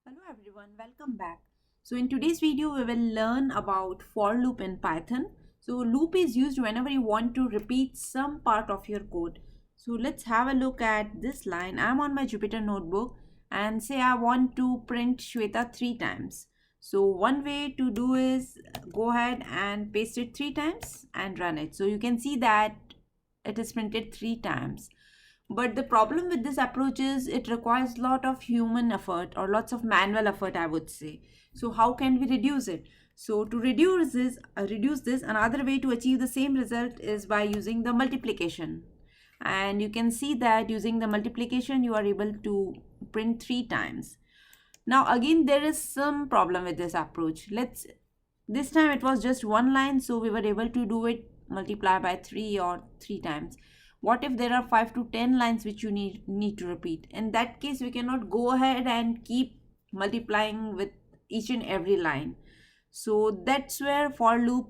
Hello everyone, welcome back. So in today's video we will learn about for loop in Python. So loop is used whenever you want to repeat some part of your code. So let's have a look at this line. I'm on my Jupyter notebook and say I want to print Shweta 3 times. So one way to do is go ahead and paste it 3 times and run it. So you can see that it is printed 3 times. But the problem with this approach is it requires a lot of human effort or lots of manual effort, I would say. So how can we reduce it? So to reduce this, another way to achieve the same result is by using the multiplication. And you can see that using the multiplication, you are able to print 3 times. Now again, there is some problem with this approach. This time it was just one line, so we were able to do it multiply by 3 or 3 times. What if there are 5 to 10 lines which you need to repeat? In that case, we cannot go ahead and keep multiplying with each and every line. So that's where for loop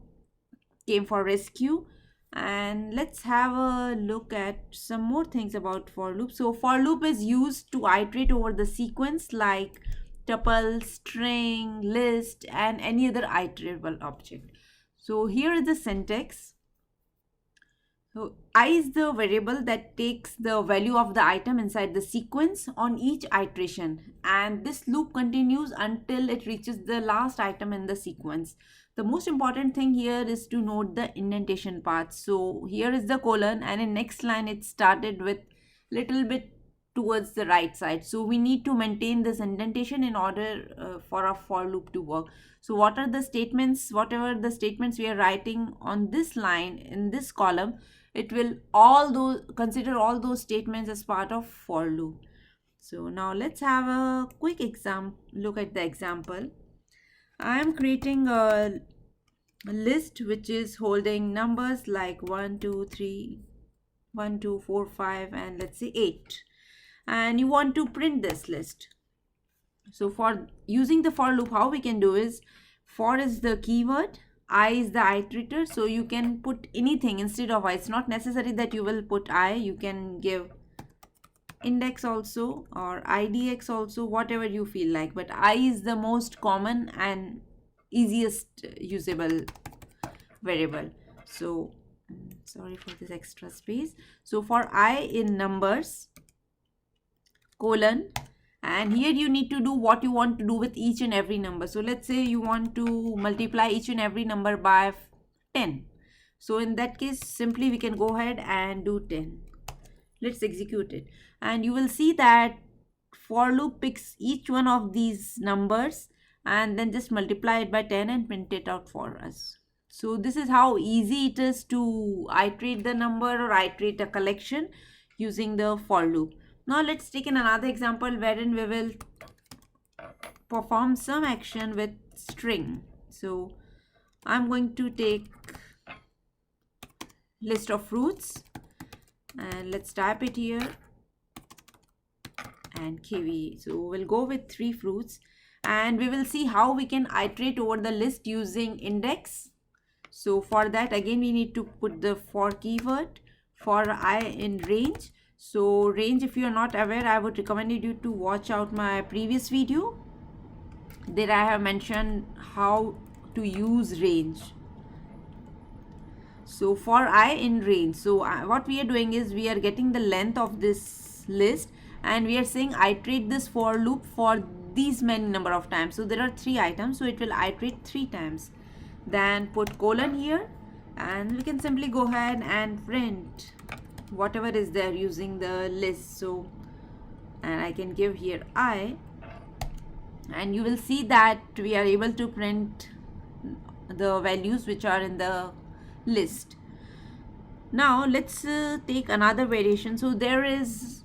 came for rescue. And let's have a look at some more things about for loop. So for loop is used to iterate over the sequence like tuple, string, list, and any other iterable object. So here is the syntax. So I is the variable that takes the value of the item inside the sequence on each iteration, and this loop continues until it reaches the last item in the sequence. The most important thing here is to note the indentation path. So here is the colon, and in next line it started with little bit towards the right side. So we need to maintain this indentation in order for a for loop to work. So what are the statements, whatever the statements we are writing on this line in this column, it will consider all those statements as part of for loop. So now let's have a quick look at the example. I am creating a list which is holding numbers like 1 2 3 1 2 4 5 and let's say 8, and you want to print this list. So for using the for loop, how we can do is, for is the keyword, I is the iterator, so you can put anything instead of I. It's not necessary that you will put I. You can give index also or idx also, whatever you feel like, but I is the most common and easiest usable variable. So sorry for this extra space. So for I in numbers, colon, and here you need to do what you want to do with each and every number. So let's say you want to multiply each and every number by 10. So in that case, simply we can go ahead and do 10. Let's execute it, and you will see that for loop picks each one of these numbers and then just multiply it by 10 and print it out for us. So this is how easy it is to iterate the number or iterate a collection using the for loop. Now let's take in another example wherein we will perform some action with string. So I'm going to take list of fruits and let's type it here and kiwi. So we'll go with 3 fruits, and we will see how we can iterate over the list using index. So for that, again we need to put the for keyword for I in range. So range, if you are not aware, I would recommend you to watch out my previous video. There I have mentioned how to use range. So for I in range, so what we are doing is we are getting the length of this list and we are saying iterate this for loop for these many number of times. So there are 3 items, so it will iterate 3 times. Then put colon here, and we can simply go ahead and print whatever is there using the list. So, and I can give here I, and you will see that we are able to print the values which are in the list. Now let's take another variation. So there is,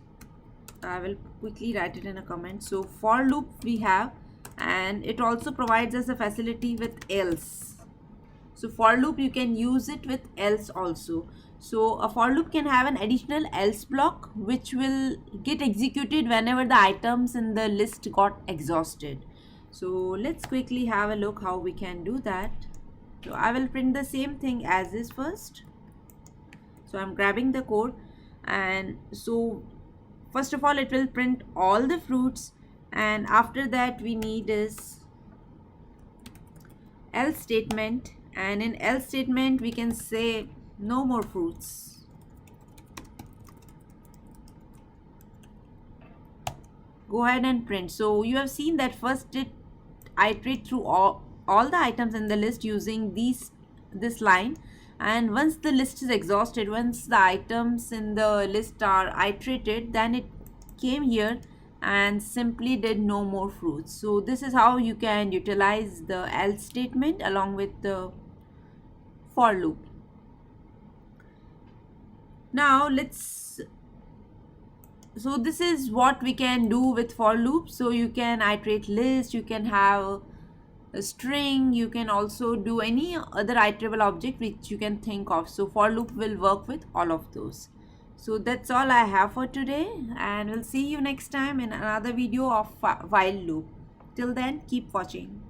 I will quickly write it in a comment. So for loop we have, and it also provides us a facility with else. So for loop you can use it with else also. So a for loop can have an additional else block which will get executed whenever the items in the list got exhausted. So let's quickly have a look how we can do that. So I will print the same thing as is first. So I'm grabbing the code, and so first of all it will print all the fruits, and after that we need is else statement, and in else statement we can say no more fruits. Go ahead and print. So you have seen that first it iterate through all the items in the list using this line, and once the list is exhausted, once the items in the list are iterated, then it came here and simply did no more fruits. So this is how you can utilize the else statement along with the for loop. Now let's, so this is what we can do with for loop. So you can iterate list, you can have a string, you can also do any other iterable object which you can think of. So for loop will work with all of those. So that's all I have for today, and we'll see you next time in another video of while loop. Till then, keep watching.